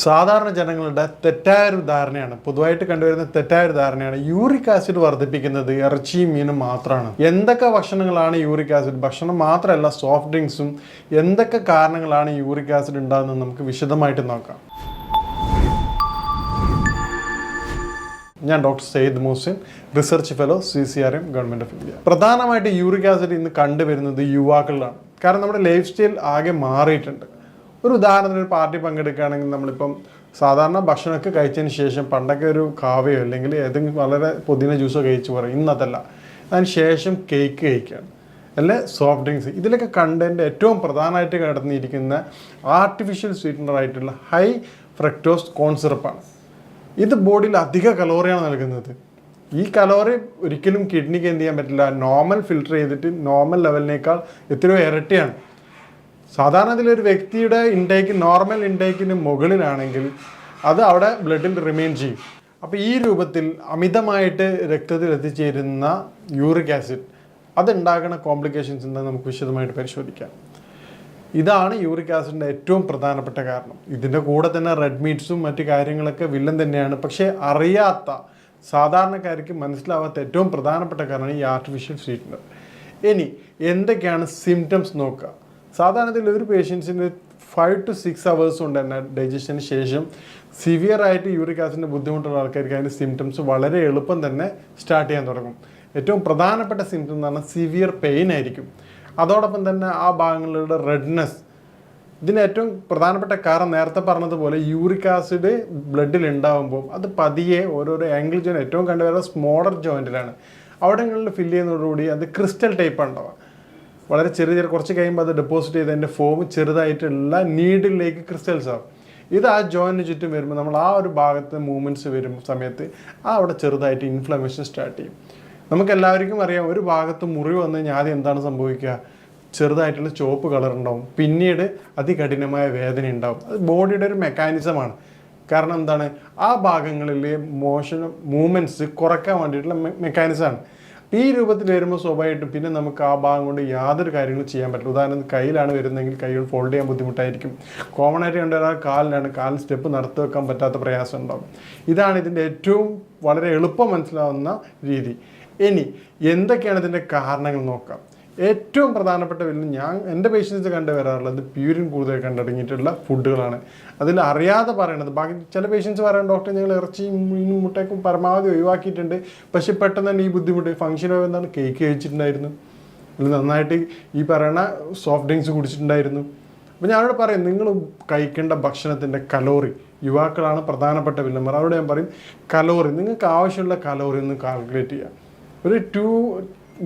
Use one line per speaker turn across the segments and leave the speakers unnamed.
സാധാരണ ജനങ്ങളുടെ തെറ്റായൊരു ധാരണയാണ്, പൊതുവായിട്ട് കണ്ടുവരുന്ന തെറ്റായൊരു ധാരണയാണ് യൂറിക് ആസിഡ് വർദ്ധിപ്പിക്കുന്നത് ഇറച്ചിയും മീനും മാത്രമാണ്. എന്തൊക്കെ ഭക്ഷണങ്ങളാണ് യൂറിക് ആസിഡ്, ഭക്ഷണം മാത്രമല്ല സോഫ്റ്റ് ഡ്രിങ്ക്സും, എന്തൊക്കെ കാരണങ്ങളാണ് യൂറിക് ആസിഡ് ഉണ്ടാകുന്നത് നമുക്ക് വിശദമായിട്ട് നോക്കാം. ഞാൻ doctor Syed Muhsin, research fellow CCRM government of India. പ്രധാനമായിട്ട് യൂറിക് ആസിഡ് ഇന്ന് കണ്ടുവരുന്നത് യുവാക്കളിലാണ്. കാരണം നമ്മുടെ ലൈഫ് സ്റ്റൈൽ ആകെ മാറിയിട്ടുണ്ട്. ഒരു ഉദാഹരണത്തിന് ഒരു പാർട്ടി പങ്കെടുക്കുകയാണെങ്കിൽ നമ്മളിപ്പം സാധാരണ ഭക്ഷണമൊക്കെ കഴിച്ചതിന് ശേഷം പണ്ടൊക്കെ ഒരു കാവയോ അല്ലെങ്കിൽ ഏതെങ്കിലും വളരെ പുതിന ജ്യൂസോ കഴിച്ച് പറയും. ഇന്നതല്ല, അതിന് ശേഷം കേക്ക് കഴിക്കുകയാണ്, അല്ലെ സോഫ്റ്റ് ഡ്രിങ്ക്സ്. ഇതിലൊക്കെ കണ്ടന്റ് ഏറ്റവും പ്രധാനമായിട്ട് കടന്നിരിക്കുന്ന ആർട്ടിഫിഷ്യൽ സ്വീറ്റ്നർ ആയിട്ടുള്ള ഹൈ ഫ്രക്ടോസ് കോൺ സിറപ്പാണ്. ഇത് ബോഡിയിൽ അധിക കലോറിയാണ് നൽകുന്നത്. ഈ കലോറി ഒരിക്കലും കിഡ്നിക്ക് എന്ത് ചെയ്യാൻ പറ്റില്ല, നോർമൽ ഫിൽട്ടർ ചെയ്തിട്ട് നോർമൽ ലെവലിനേക്കാൾ എത്രയോ ഇരട്ടിയാണ്. സാധാരണ ഇതിലൊരു വ്യക്തിയുടെ ഇൻടേക്ക് നോർമൽ ഇൻടേക്കിന് മുകളിലാണെങ്കിൽ അത് അവിടെ ബ്ലഡിൽ റിമെയിൻ ചെയ്യും. അപ്പോൾ ഈ രൂപത്തിൽ അമിതമായിട്ട് രക്തത്തിൽ എത്തിച്ചേരുന്ന യൂറിക് ആസിഡ് അതുണ്ടാകുന്ന കോംപ്ലിക്കേഷൻസ് എന്താ നമുക്ക് വിശദമായിട്ട് പരിശോധിക്കാം. ഇതാണ് യൂറിക് ആസിഡിൻ്റെ ഏറ്റവും പ്രധാനപ്പെട്ട കാരണം. ഇതിൻ്റെ കൂടെ തന്നെ റെഡ് മീറ്റ്സും മറ്റു കാര്യങ്ങളൊക്കെ വില്ലൻ തന്നെയാണ്. പക്ഷേ അറിയാത്ത സാധാരണക്കാർക്ക് മനസ്സിലാവാത്ത ഏറ്റവും പ്രധാനപ്പെട്ട കാരണമാണ് ഈ ആർട്ടിഫിഷ്യൽ സ്വീറ്റ്നർ. ഇനി എന്തൊക്കെയാണ് സിംറ്റംസ് നോക്കുക. സാധാരണത്തിൽ ഒരു പേഷ്യൻസിന് 5 to 6 hours കൊണ്ട് തന്നെ ഡൈജഷന് ശേഷം സിവിയർ ആയിട്ട് യൂറിക് ആസിഡിൻ്റെ ബുദ്ധിമുട്ടുള്ള ആൾക്കാർക്ക് അതിൻ്റെ സിംറ്റംസ് വളരെ എളുപ്പം തന്നെ സ്റ്റാർട്ട് ചെയ്യാൻ തുടങ്ങും. ഏറ്റവും പ്രധാനപ്പെട്ട സിംറ്റം എന്ന് പറഞ്ഞാൽ സിവിയർ പെയിൻ ആയിരിക്കും. അതോടൊപ്പം തന്നെ ആ ഭാഗങ്ങളുടെ റെഡ്നെസ്. ഇതിന് ഏറ്റവും പ്രധാനപ്പെട്ട കാരണം നേരത്തെ പറഞ്ഞതുപോലെ യൂറിക് ആസിഡ് ബ്ലഡിൽ ഉണ്ടാകുമ്പോൾ അത് പതിയെ ഓരോരോ ആംഗിൾ ജോയിൻ, ഏറ്റവും കണ്ടുവരുന്ന സ്മോളർ ജോയിൻറ്റിലാണ്, അവിടങ്ങളിൽ ഫില്ല് ചെയ്യുന്നതോടുകൂടി അത് ക്രിസ്റ്റൽ ടൈപ്പ് ഉണ്ടാവുക. വളരെ ചെറിയ കുറച്ച് കഴിയുമ്പോൾ അത് ഡെപ്പോസിറ്റ് ചെയ്ത് അതിൻ്റെ ഫോം ചെറുതായിട്ടുള്ള നീഡിലേക്ക് ക്രിസ്റ്റൽസ് ആവും. ഇത് ആ ജോയിന് ചുറ്റും വരുമ്പോൾ നമ്മൾ ആ ഒരു ഭാഗത്ത് മൂവ്മെൻറ്റ്സ് വരും സമയത്ത് അവിടെ ചെറുതായിട്ട് ഇൻഫ്ലമേഷൻ സ്റ്റാർട്ട് ചെയ്യും. നമുക്കെല്ലാവർക്കും അറിയാം, ഒരു ഭാഗത്ത് മുറിവ് വന്നു കഴിഞ്ഞാൽ ആദ്യം എന്താണ് സംഭവിക്കുക, ചെറുതായിട്ടുള്ള ചുവപ്പ് കളർ ഉണ്ടാവും, പിന്നീട് അതികഠിനമായ വേദന ഉണ്ടാവും. അത് ബോഡിയുടെ ഒരു മെക്കാനിസമാണ്. കാരണം എന്താണ്, ആ ഭാഗങ്ങളിൽ മൂവ്മെൻറ്റ്സ് കുറയ്ക്കാൻ വേണ്ടിയിട്ടുള്ള മെക്കാനിസമാണ്. ഈ രൂപത്തിൽ വരുമ്പോൾ സ്വാഭാവികമായിട്ടും പിന്നെ നമുക്ക് ആ ഭാഗം കൊണ്ട് യാതൊരു കാര്യങ്ങളും ചെയ്യാൻ പറ്റില്ല. ഉദാഹരണത്തിന് കയ്യിലാണ് വരുന്നതെങ്കിൽ കൈകൾ ഫോൾഡ് ചെയ്യാൻ ബുദ്ധിമുട്ടായിരിക്കും. കോമൺ ആയിട്ട് കണ്ടുവരാൻ കാലിൽ സ്റ്റെപ്പ് നടത്തി വെക്കാൻ പറ്റാത്ത പ്രയാസം ഉണ്ടാകും. ഇതാണ് ഇതിൻ്റെ ഏറ്റവും വളരെ എളുപ്പം മനസ്സിലാവുന്ന രീതി. ഇനി എന്തൊക്കെയാണ് ഇതിൻ്റെ കാരണങ്ങൾ നോക്കാം. ഏറ്റവും പ്രധാനപ്പെട്ട എൻ്റെ പേഷ്യൻസ് കണ്ടുവരാറുള്ളത് പ്യൂരിൻ കൂടുതൽ കണ്ടടങ്ങിയിട്ടുള്ള ഫുഡുകളാണ്. അതിൽ അറിയാതെ പറയണത്, ബാക്കി ചില പേഷ്യൻസ് പറയാൻ ഡോക്ടർ ഞങ്ങൾ ഇറച്ചിയും മീനും മുട്ടയ്ക്കും പരമാവധി ഒഴിവാക്കിയിട്ടുണ്ട്, പക്ഷെ പെട്ടെന്ന് തന്നെ ഈ ബുദ്ധിമുട്ട് ഫംഗ്ഷൻ എന്താണ് കേക്ക് കഴിച്ചിട്ടുണ്ടായിരുന്നു, അല്ലെങ്കിൽ നന്നായിട്ട് ഈ പറയുന്ന സോഫ്റ്റ് ഡ്രിങ്ക്സ് കുടിച്ചിട്ടുണ്ടായിരുന്നു. അപ്പോൾ ഞാനോട് പറയും, നിങ്ങൾ കഴിക്കേണ്ട ഭക്ഷണത്തിൻ്റെ കലോറി, യുവാക്കളാണ് പ്രധാനപ്പെട്ട വില്ലന്മാർ, അവരോട് ഞാൻ പറയും കലോറി, നിങ്ങൾക്ക് ആവശ്യമുള്ള കലോറി ഒന്ന് കാൽക്കുലേറ്റ് ചെയ്യുക. ഒരു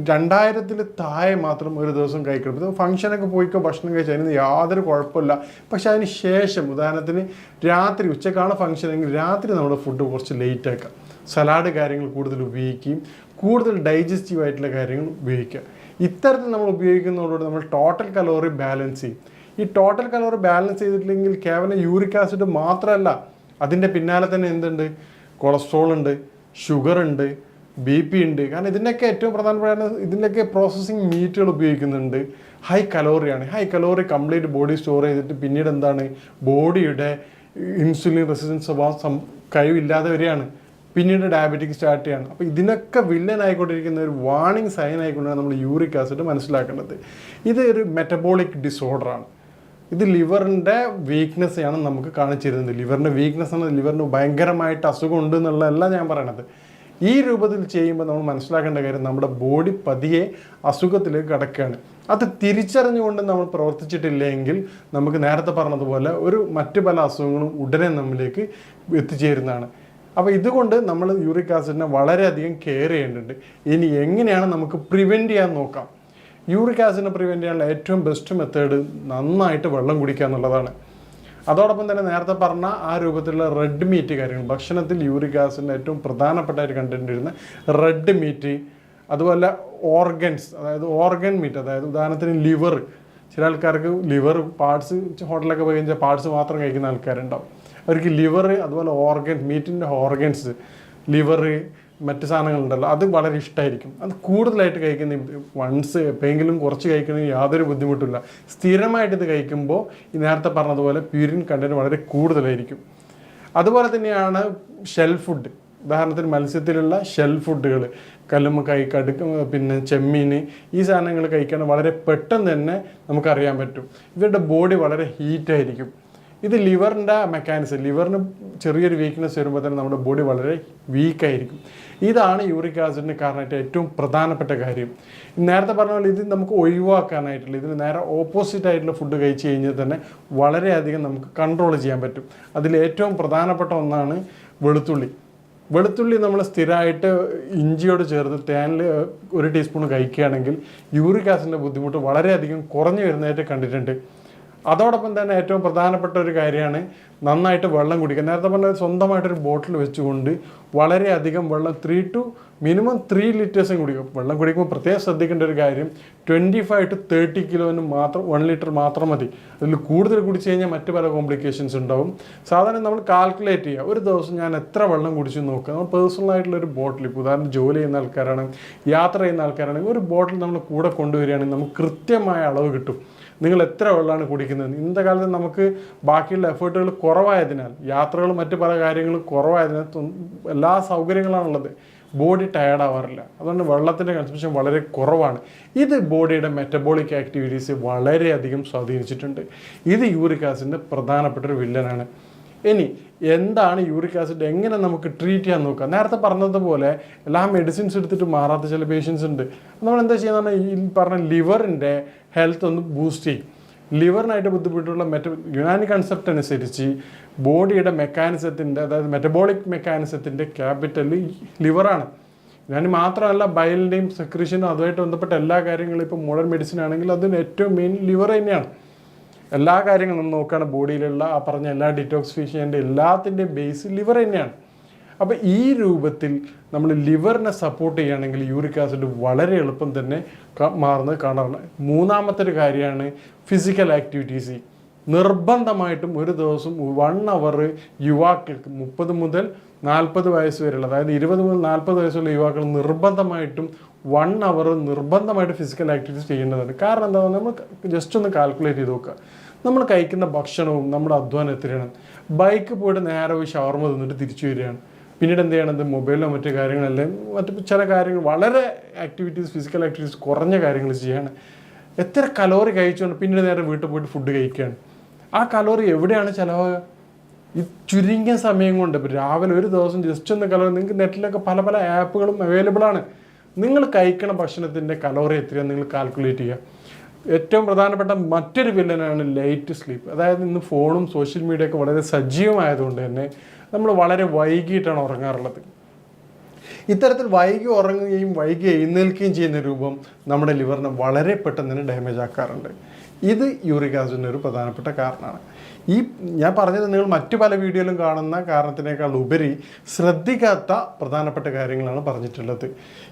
2000 താഴെ മാത്രം ഒരു ദിവസം കഴിക്കണം. ഇത് ഫംഗ്ഷനൊക്കെ പോയിക്കോ ഭക്ഷണം കഴിച്ചാൽ അതിന് യാതൊരു കുഴപ്പമില്ല. പക്ഷെ അതിന് ശേഷം ഉദാഹരണത്തിന് രാത്രി, ഉച്ചക്കാണ് ഫംഗ്ഷൻ എങ്കിൽ രാത്രി നമ്മുടെ ഫുഡ് കുറച്ച് ലേറ്റ് ആക്കാം. സലാഡ് കാര്യങ്ങൾ കൂടുതൽ ഉപയോഗിക്കുകയും കൂടുതൽ ഡൈജസ്റ്റീവ് ആയിട്ടുള്ള കാര്യങ്ങൾ ഉപയോഗിക്കുക. ഇത്തരത്തിൽ നമ്മൾ ഉപയോഗിക്കുന്നതോടുകൂടി നമ്മൾ ടോട്ടൽ കലോറി ബാലൻസ് ചെയ്യും. ഈ ടോട്ടൽ കലോറി ബാലൻസ് ചെയ്തിട്ടില്ലെങ്കിൽ കേവലം യൂറിക് ആസിഡ് മാത്രമല്ല, അതിൻ്റെ പിന്നാലെ തന്നെ എന്തുണ്ട്, കൊളസ്ട്രോൾ ഉണ്ട്, ഷുഗർ ഉണ്ട്, BP ഉണ്ട്. കാരണം ഇതിൻ്റെയൊക്കെ ഏറ്റവും പ്രധാനപ്പെട്ട ഇതിൻ്റെയൊക്കെ പ്രോസസ്സിങ് മീറ്റുകൾ ഉപയോഗിക്കുന്നുണ്ട്. ഹൈ കലോറിയാണ്. High calorie complete body store ചെയ്തിട്ട് പിന്നീട് എന്താണ്, ബോഡിയുടെ ഇൻസുലിൻ റെസിസ്റ്റൻസ് സ്വഭാവം കഴിവില്ലാതെ വരികയാണ്. പിന്നീട് ഡയബറ്റിക് സ്റ്റാർട്ട് ചെയ്യാണ്. അപ്പോൾ ഇതിനൊക്കെ വില്ലൻ ആയിക്കൊണ്ടിരിക്കുന്ന ഒരു വാർണിംഗ് സൈൻ ആയിക്കൊണ്ടാണ് നമ്മൾ യൂറിക് ആസിഡ് മനസ്സിലാക്കേണ്ടത്. ഇത് ഒരു മെറ്റബോളിക് ഡിസോർഡറാണ്. ഇത് ലിവറിൻ്റെ വീക്ക്നെസ്സാണ് നമുക്ക് കാണിച്ചിരുന്നത്. ലിവറിൻ്റെ വീക്ക്നെസ് ആണ്, ലിവറിന് ഭയങ്കരമായിട്ട് അസുഖം ഉണ്ട് എന്നുള്ളതല്ല ഞാൻ പറയണത്. ഈ രൂപത്തിൽ ചെയ്യുമ്പോൾ നമ്മൾ മനസ്സിലാക്കേണ്ട കാര്യം, നമ്മുടെ ബോഡി പതിയെ അസുഖത്തിലേക്ക് കടക്കുകയാണ്. അത് തിരിച്ചറിഞ്ഞുകൊണ്ട് നമ്മൾ പ്രവർത്തിച്ചിട്ടില്ലെങ്കിൽ നമുക്ക് നേരത്തെ പറഞ്ഞതുപോലെ മറ്റു പല അസുഖങ്ങളും ഉടനെ നമ്മിലേക്ക് എത്തിച്ചേരുന്നതാണ്. അപ്പോൾ ഇതുകൊണ്ട് നമ്മൾ യൂറിക് ആസിഡിനെ വളരെയധികം കെയർ ചെയ്യേണ്ടതുണ്ട്. ഇനി എങ്ങനെയാണ് നമുക്ക് പ്രിവെൻറ്റ് ചെയ്യാൻ നോക്കാം. യൂറിക് ആസിഡിനെ പ്രിവെൻറ്റ് ചെയ്യാനുള്ള ഏറ്റവും ബെസ്റ്റ് മെത്തേഡ് നന്നായിട്ട് വെള്ളം കുടിക്കുക എന്നുള്ളതാണ്. അതോടൊപ്പം തന്നെ നേരത്തെ പറഞ്ഞ ആ രൂപത്തിലുള്ള റെഡ് മീറ്റ് കാര്യങ്ങൾ, ഭക്ഷണത്തിൽ യൂറിക് ആസിഡിൻ്റെ ഏറ്റവും പ്രധാനപ്പെട്ട ഒരു കണ്ടന്റ് വരുന്ന റെഡ് മീറ്റ്, അതുപോലെ ഓർഗൻസ്, അതായത് ഓർഗൻ മീറ്റ്, അതായത് ഉദാഹരണത്തിന് ലിവർ. ചില ആൾക്കാർക്ക് ലിവർ പാർട്സ്, ഹോട്ടലൊക്കെ പോയി കഴിഞ്ഞാൽ പാർട്സ് മാത്രം കഴിക്കുന്ന ആൾക്കാരുണ്ടാവും. അവർക്ക് ലിവർ, അതുപോലെ മീറ്റിൻ്റെ ഓർഗൻസ്, ലിവർ, മറ്റ് സാധനങ്ങളുണ്ടല്ലോ, അത് വളരെ ഇഷ്ടമായിരിക്കും. അത് കൂടുതലായിട്ട് കഴിക്കുന്ന, വൺസ് എപ്പോഴെങ്കിലും കുറച്ച് കഴിക്കുന്നതിന് യാതൊരു ബുദ്ധിമുട്ടില്ല. സ്ഥിരമായിട്ട് ഇത് കഴിക്കുമ്പോൾ ഈ നേരത്തെ പറഞ്ഞതുപോലെ പ്യൂരിൻ കണ്ടന്റ് വളരെ കൂടുതലായിരിക്കും. അതുപോലെ തന്നെയാണ് ഷെൽ ഫുഡ്. ഉദാഹരണത്തിന് മത്സ്യത്തിലുള്ള ഷെൽ ഫുഡുകൾ, കല്ലുമ്മക്കായ്, പിന്നെ ചെമ്മീൻ, ഈ സാധനങ്ങൾ കഴിക്കാൻ വളരെ പെട്ടെന്ന് തന്നെ നമുക്കറിയാൻ പറ്റും. ഇവരുടെ ബോഡി വളരെ ഹീറ്റായിരിക്കും. ഇത് ലിവറിൻ്റെ മെക്കാനിസം, ലിവറിന് ചെറിയൊരു വീക്ക്നെസ് വരുമ്പോൾ തന്നെ നമ്മുടെ ബോഡി വളരെ വീക്കായിരിക്കും. ഇതാണ് യൂറിക് ആസിഡിന് കാരണമായിട്ട് ഏറ്റവും പ്രധാനപ്പെട്ട കാര്യം. നേരത്തെ പറഞ്ഞ പോലെ ഇത് നമുക്ക് ഒഴിവാക്കാനായിട്ടുള്ള, ഇതിന് നേരെ ഓപ്പോസിറ്റ് ആയിട്ടുള്ള ഫുഡ് കഴിച്ച് കഴിഞ്ഞാൽ തന്നെ വളരെയധികം നമുക്ക് കൺട്രോൾ ചെയ്യാൻ പറ്റും. അതിൽ ഏറ്റവും പ്രധാനപ്പെട്ട ഒന്നാണ് വെളുത്തുള്ളി. വെളുത്തുള്ളി നമ്മൾ സ്ഥിരമായിട്ട് ഇഞ്ചിയോട് ചേർത്ത് തേനിൽ 1 ടീസ്പൂൺ കഴിക്കുകയാണെങ്കിൽ യൂറിക് ആസിഡിൻ്റെ ബുദ്ധിമുട്ട് വളരെയധികം കുറഞ്ഞു വരുന്നതായിട്ട് കണ്ടിട്ടുണ്ട്. അതോടൊപ്പം തന്നെ ഏറ്റവും പ്രധാനപ്പെട്ട ഒരു കാര്യമാണ് നന്നായിട്ട് വെള്ളം കുടിക്കുക. നേരത്തെ പറഞ്ഞാൽ സ്വന്തമായിട്ടൊരു ബോട്ടിൽ വെച്ചുകൊണ്ട് വളരെയധികം വെള്ളം മിനിമം 3 ലിറ്റേഴ്സും കുടിക്കും. വെള്ളം കുടിക്കുമ്പോൾ പ്രത്യേകം ശ്രദ്ധിക്കേണ്ട ഒരു കാര്യം 25 to 30 കിലോന് മാത്രം 1 ലിറ്റർ മാത്രം മതി. അതിൽ കൂടുതൽ കുടിച്ചു കഴിഞ്ഞാൽ മറ്റു പല കോംപ്ലിക്കേഷൻസ് ഉണ്ടാവും. സാധാരണ നമ്മൾ കാൽക്കുലേറ്റ് ചെയ്യുക, ഒരു ദിവസം ഞാൻ എത്ര വെള്ളം കുടിച്ചു നോക്കുക. നമ്മൾ പേഴ്സണലായിട്ടുള്ളൊരു ബോട്ടിൽ, ഇപ്പോൾ ഉദാഹരണം ജോലി ചെയ്യുന്ന ആൾക്കാരാണ്, യാത്ര ചെയ്യുന്ന ആൾക്കാരാണെങ്കിൽ ഒരു ബോട്ടിൽ നമ്മൾ കൂടെ കൊണ്ടുവരികയാണെങ്കിൽ നമുക്ക് കൃത്യമായ അളവ് കിട്ടും. നിങ്ങൾ എത്ര വെള്ളമാണ് കുടിക്കുന്നത്. ഇന്നത്തെ കാലത്ത് നമുക്ക് ബാക്കിയുള്ള എഫേർട്ടുകൾ കുറവായതിനാൽ, യാത്രകളും മറ്റു പല കാര്യങ്ങളും കുറവായതിനാൽ എല്ലാ സൗകര്യങ്ങളാണുള്ളത്, ബോഡി ടയർഡ് ആവാറില്ല. അതുകൊണ്ട് വെള്ളത്തിൻ്റെ കൺസംഷൻ വളരെ കുറവാണ്. ഇത് ബോഡിയുടെ മെറ്റബോളിക് ആക്ടിവിറ്റീസ് വളരെയധികം സ്വാധീനിച്ചിട്ടുണ്ട്. ഇത് യൂറിക് ആസിഡിൻ്റെ പ്രധാനപ്പെട്ട ഒരു വില്ലനാണ്. ഇനി എന്താണ് യൂറിക് ആസിഡ്, എങ്ങനെ നമുക്ക് ട്രീറ്റ് ചെയ്യാൻ നോക്കുക. നേരത്തെ പറഞ്ഞതുപോലെ എല്ലാ മെഡിസിൻസ് എടുത്തിട്ട് മാറാത്ത ചില പേഷ്യൻസ് ഉണ്ട്. നമ്മൾ എന്താ ചെയ്യുന്നതെന്ന് പറഞ്ഞാൽ ഈ പറഞ്ഞ ലിവറിൻ്റെ ഹെൽത്ത് ഒന്ന് ബൂസ്റ്റ് ചെയ്യും. ലിവറിനായിട്ട് ബുദ്ധിമുട്ടുള്ള യുനാനി കൺസെപ്റ്റ് അനുസരിച്ച് ബോഡിയുടെ മെക്കാനിസത്തിൻ്റെ, അതായത് മെറ്റബോളിക് മെക്കാനിസത്തിൻ്റെ ക്യാപിറ്റൽ ലിവറാണ്. യുനാനി മാത്രമല്ല, ബയലിൻ്റെയും സെക്രീഷനും അതുമായിട്ട് ബന്ധപ്പെട്ട എല്ലാ കാര്യങ്ങളും ഇപ്പോൾ മോഡേൺ മെഡിസിൻ ആണെങ്കിൽ അതിന് ഏറ്റവും മെയിൻ ലിവർ തന്നെയാണ്. എല്ലാ കാര്യങ്ങളും നമ്മൾ നോക്കുകയാണ്, ബോഡിയിലുള്ള ആ പറഞ്ഞ എല്ലാ ഡിറ്റോക്സിഫിക്കേഷൻ്റെ എല്ലാത്തിൻ്റെയും ബേസ് ലിവർ തന്നെയാണ്. അപ്പോൾ ഈ രൂപത്തിൽ നമ്മൾ ലിവറിനെ സപ്പോർട്ട് ചെയ്യുകയാണെങ്കിൽ യൂറിക് ആസിഡ് വളരെ എളുപ്പം തന്നെ മാറുന്നത് കാണാറുണ്ട്. മൂന്നാമത്തെ ഒരു കാര്യമാണ് ഫിസിക്കൽ ആക്ടിവിറ്റീസ്. നിർബന്ധമായിട്ടും ഒരു ദിവസം 1 അവർ യുവാക്കൾക്ക് 30 മുതൽ 40 വയസ്സ് വരെയുള്ള, അതായത് 20 മുതൽ 40 വയസ്സുള്ള യുവാക്കൾ നിർബന്ധമായിട്ടും 1 അവർ നിർബന്ധമായിട്ട് ഫിസിക്കൽ ആക്ടിവിറ്റീസ് ചെയ്യേണ്ടതാണ്. കാരണം എന്താ, നമ്മൾ ജസ്റ്റ് ഒന്ന് കാൽക്കുലേറ്റ് ചെയ്ത് നോക്കുക. നമ്മൾ കഴിക്കുന്ന ഭക്ഷണവും നമ്മുടെ അധ്വാനം എത്രയാണ്. ബൈക്ക് പോയിട്ട് നേരെ പോയി ഷവർമ തിന്നിട്ട് തിരിച്ചു വരികയാണ്. പിന്നീട് എന്ത് ചെയ്യണത്, മൊബൈലിലോ മറ്റു കാര്യങ്ങളെല്ലാം മറ്റു ചില കാര്യങ്ങൾ വളരെ ആക്ടിവിറ്റീസ്, ഫിസിക്കൽ ആക്ടിവിറ്റീസ് കുറഞ്ഞ കാര്യങ്ങൾ ചെയ്യാണ്. എത്ര കലോറി കഴിച്ചുകൊണ്ട് പിന്നീട് നേരെ വീട്ടിൽ പോയിട്ട് ഫുഡ് കഴിക്കുകയാണ്. ആ കലോറി എവിടെയാണ് ചിലവാകുക? ഈ ചുരുങ്ങിയ സമയം കൊണ്ട്. ഇപ്പോൾ രാവിലെ ഒരു ദിവസം ജസ്റ്റ് ഒന്ന് കലോറി, നിങ്ങൾക്ക് നെറ്റിലൊക്കെ പല പല ആപ്പുകളും അവൈലബിൾ ആണ്. നിങ്ങൾ കഴിക്കണ ഭക്ഷണത്തിൻ്റെ കലോറി എത്രയാണ് നിങ്ങൾ കാൽക്കുലേറ്റ് ചെയ്യുക. ഏറ്റവും പ്രധാനപ്പെട്ട മറ്റൊരു വില്ലനാണ് ലൈറ്റ് സ്ലീപ്പ്. അതായത് ഇന്ന് ഫോണും സോഷ്യൽ മീഡിയ ഒക്കെ വളരെ സജീവമായതുകൊണ്ട് തന്നെ നമ്മൾ വളരെ വൈകിട്ടാണ് ഉറങ്ങാറുള്ളത്. ഇത്തരത്തിൽ വൈകി ഉറങ്ങുകയും വൈകി എഴുന്നേൽക്കുകയും ചെയ്യുന്ന രൂപം നമ്മുടെ ലിവറിനെ വളരെ പെട്ടെന്ന് തന്നെ ഡാമേജ് ആക്കാറുണ്ട്. ഇത് യൂറിക് ആസിഡിൻ്റെ ഒരു പ്രധാനപ്പെട്ട കാരണമാണ്. ഈ ഞാൻ പറഞ്ഞത് നിങ്ങൾ മറ്റു പല വീഡിയോയിലും കാണുന്ന കാരണത്തിനേക്കാൾ ഉപരി ശ്രദ്ധിക്കാത്ത പ്രധാനപ്പെട്ട കാര്യങ്ങളാണ് പറഞ്ഞിട്ടുള്ളത്.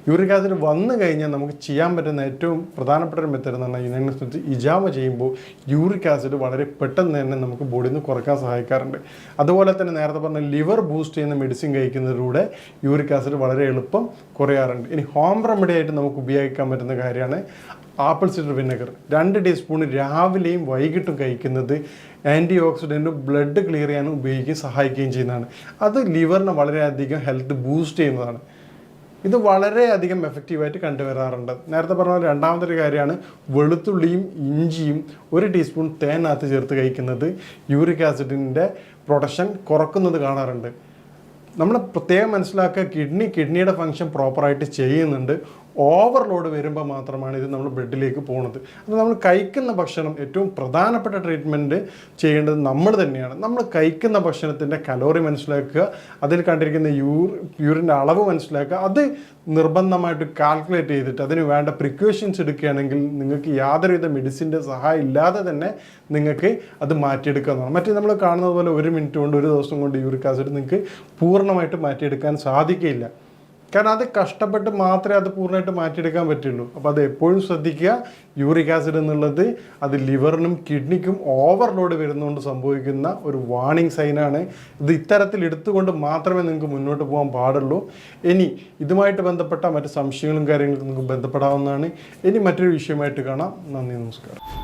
യൂറിക് ആസിഡ് വന്നു കഴിഞ്ഞാൽ നമുക്ക് ചെയ്യാൻ പറ്റുന്ന ഏറ്റവും പ്രധാനപ്പെട്ട ഒരു മെത്തേഡ് എന്ന് പറഞ്ഞാൽ ഇതിനനുസരിച്ച് ഇജാമ ചെയ്യുമ്പോൾ യൂറിക് ആസിഡ് വളരെ പെട്ടെന്ന് തന്നെ നമുക്ക് ബോഡിയിൽ നിന്ന് കുറയ്ക്കാൻ സഹായിക്കാറുണ്ട്. അതുപോലെ തന്നെ നേരത്തെ പറഞ്ഞ ലിവർ ബൂസ്റ്റ് ചെയ്യുന്ന മെഡിസിൻ കഴിക്കുന്നതിലൂടെ യൂറിക് ആസിഡ് വളരെ എളുപ്പം കുറയാറുണ്ട്. ഇനി ഹോം റെമഡി ആയിട്ട് നമുക്ക് ഉപയോഗിക്കാൻ പറ്റുന്ന കാര്യമാണ് ആപ്പിൾ സിഡർ വിനെഗർ. 2 ടീസ്പൂൺ രാവിലെയും വൈകിട്ടും കഴിക്കുന്നത് ആൻറ്റി ഓക്സിഡൻറ്റും ബ്ലഡ് ക്ലിയർ ചെയ്യാനും സഹായിക്കുകയും ചെയ്യുന്നതാണ്. അത് ലിവറിനെ വളരെയധികം ഹെൽത്ത് ബൂസ്റ്റ് ചെയ്യുന്നതാണ്. ഇത് വളരെയധികം എഫക്റ്റീവായിട്ട് കണ്ടുവരാറുണ്ട്. നേരത്തെ പറഞ്ഞ രണ്ടാമത്തെ ഒരു കാര്യമാണ് വെളുത്തുള്ളിയും ഇഞ്ചിയും 1 ടീസ്പൂൺ തേനകത്ത് ചേർത്ത് കഴിക്കുന്നത് യൂറിക് ആസിഡിൻ്റെ പ്രൊഡക്ഷൻ കുറക്കുന്നത് കാണാറുണ്ട്. നമ്മൾ പ്രത്യേകം മനസ്സിലാക്കുക, കിഡ്നിയുടെ ഫങ്ഷൻ പ്രോപ്പറായിട്ട് ചെയ്യുന്നുണ്ട്. ഓവർലോഡ് വരുമ്പോൾ മാത്രമാണ് ഇത് നമ്മൾ ബ്ലഡിലേക്ക് പോകുന്നത്. അത് നമ്മൾ കഴിക്കുന്ന ഭക്ഷണം, ഏറ്റവും പ്രധാനപ്പെട്ട ട്രീറ്റ്മെൻറ്റ് ചെയ്യേണ്ടത് നമ്മൾ തന്നെയാണ്. നമ്മൾ കഴിക്കുന്ന ഭക്ഷണത്തിൻ്റെ കലോറി മനസ്സിലാക്കുക, അതിൽ കണ്ടിരിക്കുന്ന യൂറിൻ്റെ അളവ് മനസ്സിലാക്കുക, അത് നിർബന്ധമായിട്ട് കാൽക്കുലേറ്റ് ചെയ്തിട്ട് അതിന് വേണ്ട പ്രിക്കോഷൻസ് എടുക്കുകയാണെങ്കിൽ നിങ്ങൾക്ക് യാതൊരുവിധ മെഡിസിൻ്റെ സഹായം ഇല്ലാതെ തന്നെ നിങ്ങൾക്ക് അത് മാറ്റിയെടുക്കാവുന്നതാണ്. മറ്റേ നമ്മൾ കാണുന്നത് പോലെ 1 മിനിറ്റ് കൊണ്ട് 1 ദിവസം കൊണ്ട് യൂറിക് ആസിഡ് നിങ്ങൾക്ക് പൂർണ്ണമായിട്ട് മാറ്റിയെടുക്കാൻ സാധിക്കില്ല. കാരണം അത് കഷ്ടപ്പെട്ട് മാത്രമേ അത് പൂർണ്ണമായിട്ട് മാറ്റിയെടുക്കാൻ പറ്റുള്ളൂ. അപ്പോൾ അത് എപ്പോഴും ശ്രദ്ധിക്കുക. യൂറിക് ആസിഡ് എന്നുള്ളത് അത് ലിവറിനും കിഡ്നിക്കും ഓവർലോഡ് വരുന്നതുകൊണ്ട് സംഭവിക്കുന്ന ഒരു വാർണിംഗ് സൈനാണ്. ഇത് ഇത്തരത്തിൽ എടുത്തുകൊണ്ട് മാത്രമേ നിങ്ങൾക്ക് മുന്നോട്ട് പോകാൻ പാടുള്ളൂ. ഇനി ഇതുമായിട്ട് ബന്ധപ്പെട്ട മറ്റ് സംശയങ്ങളും കാര്യങ്ങളും നിങ്ങൾക്ക് ബന്ധപ്പെടാവുന്നതാണ്. ഇനി മറ്റൊരു വിഷയമായിട്ട് കാണാം. നന്ദി, നമസ്കാരം.